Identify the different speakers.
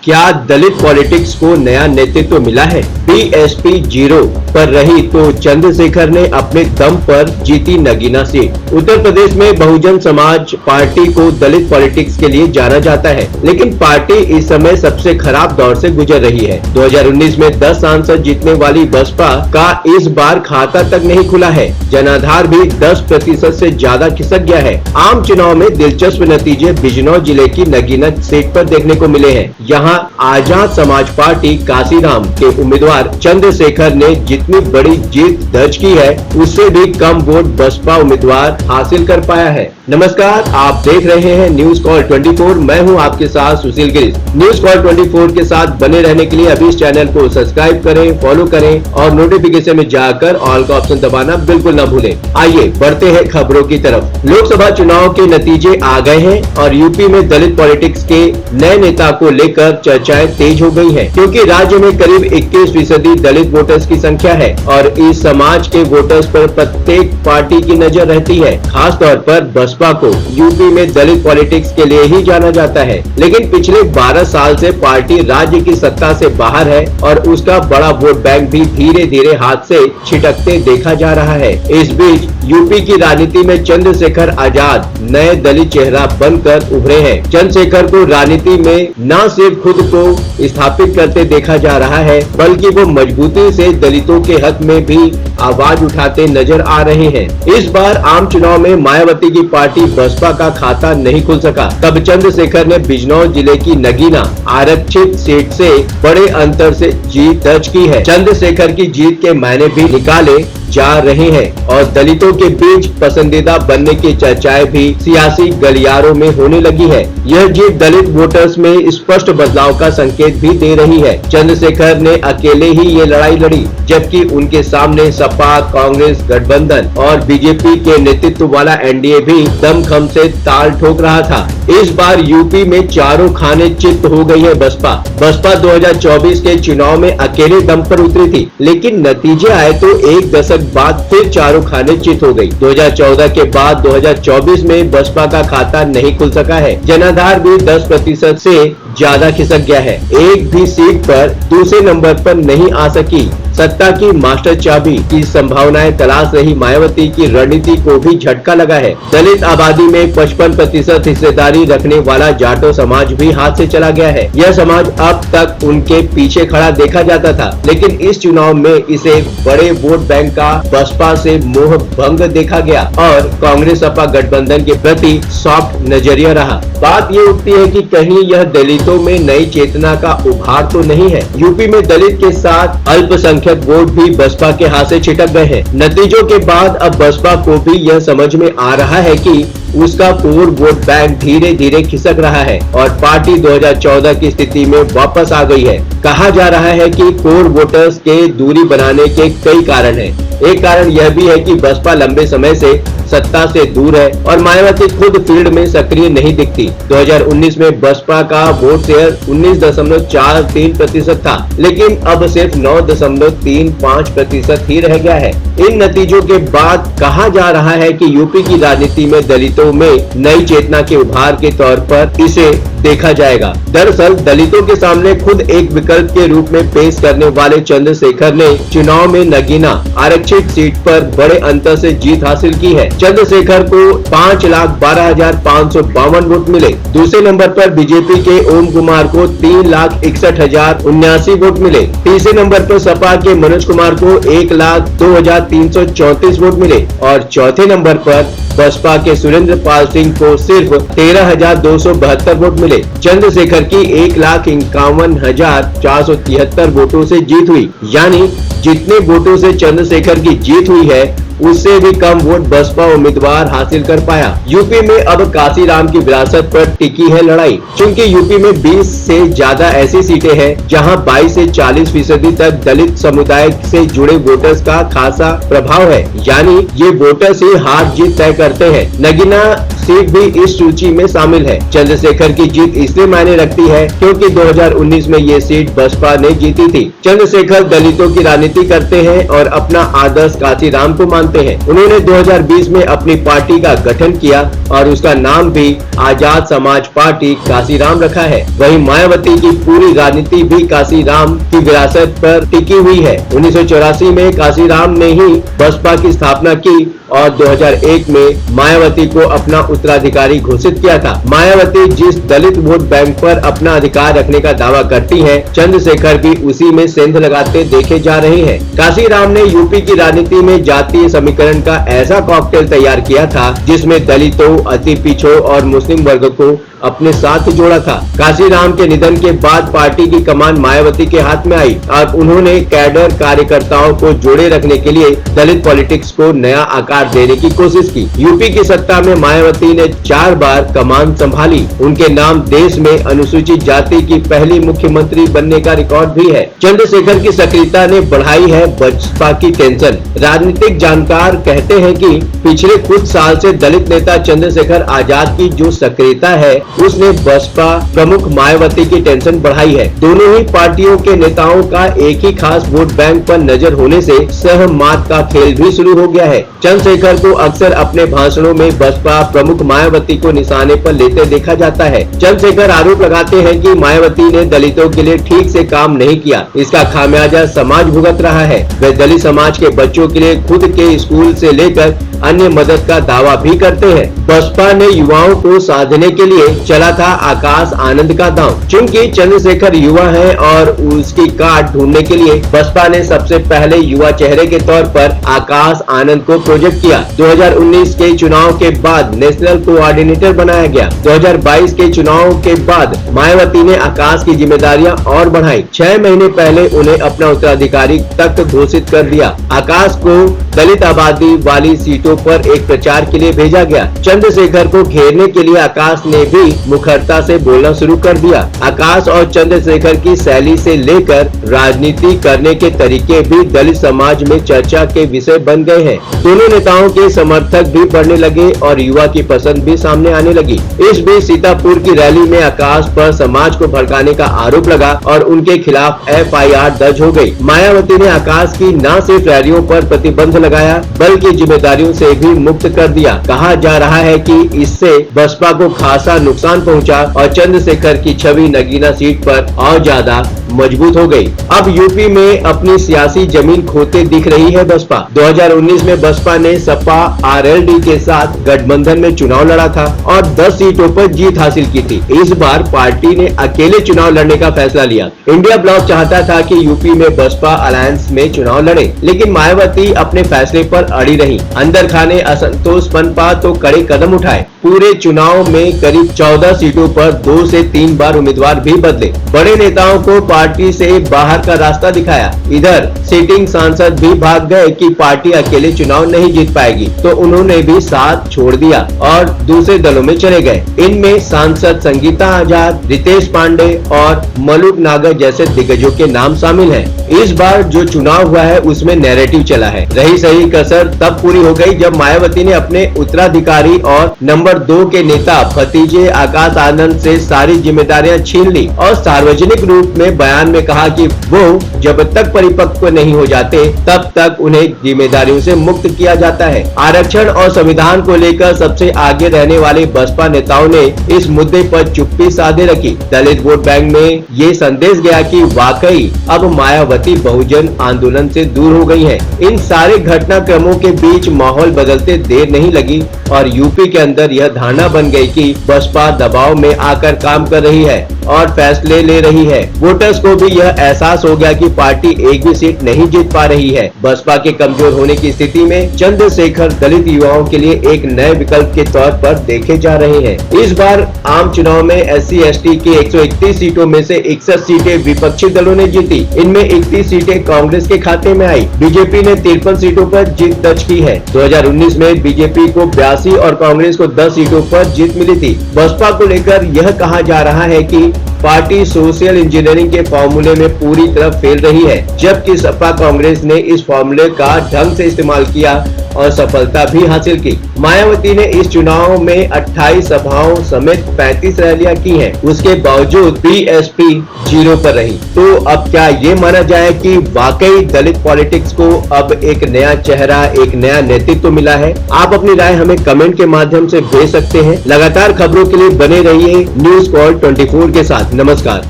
Speaker 1: क्या दलित पॉलिटिक्स को नया नेतृत्व मिला है? बीएसपी 0 पर रही तो चंद्रशेखर ने अपने दम पर जीती नगीना सीट। उत्तर प्रदेश में बहुजन समाज पार्टी को दलित पॉलिटिक्स के लिए जाना जाता है, लेकिन पार्टी इस समय सबसे खराब दौर से गुजर रही है। 2019 में 10 सांसद जीतने वाली बसपा का इस बार खाता तक नहीं खुला है। जनाधार भी 10% से ज्यादा खिसक गया है। आम चुनाव में दिलचस्प नतीजे बिजनौर जिले की नगीना सीट पर देखने को मिले हैं। यहाँ आजाद समाज पार्टी काशीराम के उम्मीदवार चंद्रशेखर ने जितनी बड़ी जीत दर्ज की है, उससे भी कम वोट बसपा उम्मीदवार हासिल कर पाया है। नमस्कार, आप देख रहे हैं न्यूज कॉल 24। मैं हूं आपके साथ सुशील गिरीश। न्यूज कॉल 24 के साथ बने रहने के लिए अभी इस चैनल को सब्सक्राइब करें, फॉलो करें और नोटिफिकेशन में जाकर ऑल का ऑप्शन दबाना बिल्कुल न भूलें। आइए बढ़ते हैं खबरों की तरफ। लोकसभा चुनाव के नतीजे आ गए हैं और यूपी में दलित पॉलिटिक्स के नए नेता को लेकर चर्चाएं तेज हो गई हैं, क्योंकि राज्य में करीब 21% दलित वोटर्स की संख्या है और इस समाज के वोटर्स पर प्रत्येक पार्टी की नजर रहती है। खास तौर पर बसपा को यूपी में दलित पॉलिटिक्स के लिए ही जाना जाता है, लेकिन पिछले 12 साल से पार्टी राज्य की सत्ता से बाहर है और उसका बड़ा वोट बैंक भी धीरे धीरे हाथ से छिटकते देखा जा रहा है। इस बीच यूपी की राजनीति में चंद्रशेखर आजाद नए दलित चेहरा बनकर उभरे हैं। चंद्रशेखर को राजनीति में न सिर्फ खुद को स्थापित करते देखा जा रहा है, बल्कि वो मजबूती से दलितों के हक में भी आवाज उठाते नजर आ रहे हैं। इस बार आम चुनाव में मायावती की पार्टी बसपा का खाता नहीं खुल सका, तब चंद्रशेखर ने बिजनौर जिले की नगीना आरक्षित सीट से बड़े अंतर से जीत दर्ज की है। चंद्रशेखर की जीत के मायने भी निकाले जा रहे हैं और दलितों के बीच पसंदीदा बनने की चर्चाएं भी सियासी गलियारों में होने लगी है। यह जीत दलित वोटर्स में स्पष्ट बदलाव का संकेत भी दे रही है। चंद्रशेखर ने अकेले ही ये लड़ाई लड़ी, जबकि उनके सामने सपा, कांग्रेस गठबंधन और बीजेपी के नेतृत्व वाला एनडीए भी दमखम से ताल ठोक रहा था। इस बार यूपी में चारों खाने चित हो गई है बसपा। बसपा 2024 के चुनाव में अकेले दम पर उतरी थी, लेकिन नतीजे आए तो एक दशक बाद फिर चारों खाने चित हो गई। 2014 के बाद 2024 में बसपा का खाता नहीं खुल सका है। जनाधार भी 10% से ज्यादा खिसक गया है। एक भी सीट पर दूसरे नंबर पर नहीं आ सकी। सत्ता की मास्टर चाबी की संभावनाएं तलाश रही मायावती की रणनीति को भी झटका लगा है। दलित आबादी में 55% हिस्सेदारी रखने वाला जाटो समाज भी हाथ से चला गया है। यह समाज अब तक उनके पीछे खड़ा देखा जाता था, लेकिन इस चुनाव में इसे बड़े वोट बैंक का बसपा से मोह भंग देखा गया और कांग्रेस सपा गठबंधन के प्रति सॉफ्ट नजरिया रहा। बात ये उठती है कि कहीं यह दलितों में नई चेतना का उभार तो नहीं है। यूपी में दलित के साथ अल्पसंख्यक वोट भी बसपा के हाथ से छिटक गए हैं। नतीजों के बाद अब बसपा को भी यह समझ में आ रहा है कि उसका कोर वोट बैंक धीरे धीरे खिसक रहा है और पार्टी 2014 की स्थिति में वापस आ गई है। कहा जा रहा है कि कोर वोटर्स के दूरी बनाने के कई कारण हैं। एक कारण यह भी है कि बसपा लंबे समय से सत्ता से दूर है और मायावती खुद फील्ड में सक्रिय नहीं दिखती। 2019 में बसपा का वोट शेयर 19.43% था, लेकिन अब सिर्फ 9.35% ही रह गया है। इन नतीजों के बाद कहा जा रहा है कि यूपी की राजनीति में दलितों में नई चेतना के उभार के तौर पर इसे देखा जाएगा। दरअसल दलितों के सामने खुद एक विकल्प के रूप में पेश करने वाले चंद्रशेखर ने चुनाव में नगीना आरक्षित सीट पर बड़े अंतर से जीत हासिल की है। चंद्रशेखर को 5,12,552 वोट मिले। दूसरे नंबर पर बीजेपी के ओम कुमार को 3,61,079 वोट मिले। तीसरे नंबर पर सपा के मनोज कुमार को 1,02,334 वोट मिले और चौथे नंबर पर बसपा के सुरेंद्र पाल सिंह को सिर्फ 13,272 वोट मिले। चंद्रशेखर की 1,51,473 वोटों से जीत हुई, यानी जितने वोटों से चंद्रशेखर की जीत हुई है उससे भी कम वोट बसपा उम्मीदवार हासिल कर पाया। यूपी में अब काशीराम की विरासत पर टिकी है लड़ाई, क्योंकि यूपी में 20 से ज्यादा ऐसी सीटें हैं जहां 22 से 40% तक दलित समुदाय से जुड़े वोटर्स का खासा प्रभाव है, यानी ये वोटर्स ही हार जीत तय करते हैं। नगीना सीट भी इस सूची में शामिल है। चंद्रशेखर की जीत इसलिए मायने रखती है क्योंकि 2019 में ये सीट बसपा ने जीती थी। चंद्रशेखर दलितों की राजनीति करते हैं और अपना आदर्श काशीराम को मानते हैं। उन्होंने 2020 में अपनी पार्टी का गठन किया और उसका नाम भी आजाद समाज पार्टी काशीराम रखा है। वहीं मायावती की पूरी राजनीति भी काशीराम की विरासत पर टिकी हुई है। 1984 में काशीराम ने ही बसपा की स्थापना की और 2001 में मायावती को अपना उत्तराधिकारी घोषित किया था। मायावती जिस दलित वोट बैंक पर अपना अधिकार रखने का दावा करती हैं, चंद्रशेखर भी उसी में सेंध लगाते देखे जा रहे हैं। काशीराम ने यूपी की राजनीति में जातीय समीकरण का ऐसा कॉकटेल तैयार किया था जिसमें दलितों, अति पिछड़ों और मुस्लिम वर्ग को अपने साथ जोड़ा था। काशीराम के निधन के बाद पार्टी की कमान मायावती के हाथ में आई और उन्होंने कैडर कार्यकर्ताओं को जोड़े रखने के लिए दलित पॉलिटिक्स को नया आकार देने की कोशिश की। यूपी की सत्ता में मायावती ने 4 बार कमान संभाली। उनके नाम देश में अनुसूचित जाति की पहली मुख्यमंत्री बनने का रिकॉर्ड भी है। चंद्रशेखर की सक्रियता ने बढ़ाई है बसपा की टेंशन। राजनीतिक जानकार कहते हैं कि पिछले कुछ साल से दलित नेता चंद्रशेखर आजाद की जो सक्रियता है उसने बसपा प्रमुख मायावती की टेंशन बढ़ाई है। दोनों ही पार्टियों के नेताओं का एक ही खास वोट बैंक पर नजर होने से सहमात का खेल भी शुरू हो गया है। चंद्रशेखर को अक्सर अपने भाषणों में बसपा प्रमुख मायावती को निशाने पर लेते देखा जाता है। चंद्रशेखर आरोप लगाते हैं कि मायावती ने दलितों के लिए ठीक से काम नहीं किया। इसका खामियाजा समाज भुगत रहा है। वे दलित समाज के बच्चों के लिए खुद के स्कूल से लेकर अन्य मदद का दावा भी करते हैं। बसपा ने युवाओं को साधने के लिए चला था आकाश आनंद का दांव। चूंकि चंद्रशेखर युवा है और उसकी काट ढूंढने के लिए बसपा ने सबसे पहले युवा चेहरे के तौर पर आकाश आनंद को प्रोजेक्ट किया। 2019 के चुनाव के बाद नेशनल कोऑर्डिनेटर बनाया गया। 2022 के चुनाव के बाद मायावती ने आकाश की जिम्मेदारियां और बढ़ाई। 6 महीने पहले उन्हें अपना उत्तराधिकारी तक घोषित कर दिया। आकाश को दलित आबादी वाली सीटों पर एक प्रचार के लिए भेजा गया। चंद्रशेखर को घेरने के लिए आकाश ने भी मुखरता से बोलना शुरू कर दिया। आकाश और चंद्रशेखर की शैली से लेकर राजनीति करने के तरीके भी दलित समाज में चर्चा के विषय बन गए हैं। दोनों नेताओं के समर्थक भी बढ़ने लगे और युवा की पसंद भी सामने आने लगी। इस बीच सीतापुर की रैली में आकाश पर समाज को भड़काने का आरोप लगा और उनके खिलाफ FIR दर्ज हो गई। मायावती ने आकाश की न सिर्फ रैलियों पर प्रतिबंध लगाया बल्कि जिम्मेदारियों से भी मुक्त कर दिया। कहा जा रहा है कि इससे बसपा को खासा नुकसान पहुंचा और चंद्रशेखर की छवि नगीना सीट पर और ज्यादा मजबूत हो गई। अब यूपी में अपनी सियासी जमीन खोते दिख रही है बसपा। 2019 में बसपा ने सपा RLD के साथ गठबंधन में चुनाव लड़ा था और 10 सीटों पर जीत हासिल की थी। इस बार पार्टी ने अकेले चुनाव लड़ने का फैसला लिया। इंडिया ब्लॉक चाहता था कि यूपी में बसपा अलायंस में चुनाव लड़े, लेकिन मायावती अपने फैसले पर अड़ी रही। अंदर खाने असंतोष पनपा तो कड़े कदम उठाए। पूरे चुनाव में करीब 14 सीटों पर 2 से 3 बार उम्मीदवार भी बदले। बड़े नेताओं को पार्टी से बाहर का रास्ता दिखाया। इधर सिटिंग सांसद भी भाग गए कि पार्टी अकेले चुनाव नहीं जीत पाएगी, तो उन्होंने भी साथ छोड़ दिया और दूसरे दलों में चले गए। इनमें सांसद संगीता आजाद, रितेश पांडे और मलुक नागर जैसे दिग्गजों के नाम शामिल हैं। इस बार जो चुनाव हुआ है उसमें नैरेटिव चला है। रही सही कसर तब पूरी हो गई जब मायावती ने अपने उत्तराधिकारी और नंबर 2 के नेता भतीजे आकाश आनंद से सारी जिम्मेदारियां छीन ली और सार्वजनिक रूप में बयान में कहा कि वो जब तक परिपक्व नहीं हो जाते तब तक उन्हें जिम्मेदारियों से मुक्त किया जाता है। आरक्षण और संविधान को लेकर सबसे आगे रहने वाले बसपा नेताओं ने इस मुद्दे पर चुप्पी साधे रखी। दलित वोट बैंक में ये संदेश गया कि वाकई अब मायावती बहुजन आंदोलन से दूर हो गई है। इन सारे घटनाक्रमों के बीच माहौल बदलते देर नहीं लगी और यूपी के अंदर यह धारणा बन गई कि बसपा दबाव में आकर काम कर रही है और फैसले ले रही है। वोटर्स को भी यह एहसास हो गया कि पार्टी एक भी सीट नहीं जीत पा रही है। बसपा के कमजोर होने की स्थिति में चंद्रशेखर दलित युवाओं के लिए एक नए विकल्प के तौर पर देखे जा रहे हैं। इस बार आम चुनाव में SC/ST की 131 सीटों में से 61 सीटें विपक्षी दलों ने जीती। इनमें 31 सीटें कांग्रेस के खाते में आई। बीजेपी ने 53 सीटों पर जीत दर्ज की है। 2019 में बीजेपी को 82 और कांग्रेस को 10 सीटों पर जीत मिली थी। बसपा को लेकर यह कहा जा रहा है कि पार्टी सोशल इंजीनियरिंग के फॉर्मूले में पूरी तरह फेल रही है, जबकि सपा कांग्रेस ने इस फॉर्मूले का ढंग से इस्तेमाल किया और सफलता भी हासिल की। मायावती ने इस चुनाव में 28 सभाओं समेत 35 रैलियां की हैं। उसके बावजूद बीएसपी 0 पर रही। तो अब क्या ये माना जाए कि वाकई दलित पॉलिटिक्स को अब एक नया चेहरा, एक नया नेतृत्व मिला है? आप अपनी राय हमें कमेंट के माध्यम से भेज सकते हैं। लगातार खबरों के लिए बने रहिए न्यूज़ कॉल 24 के साथ। नमस्कार।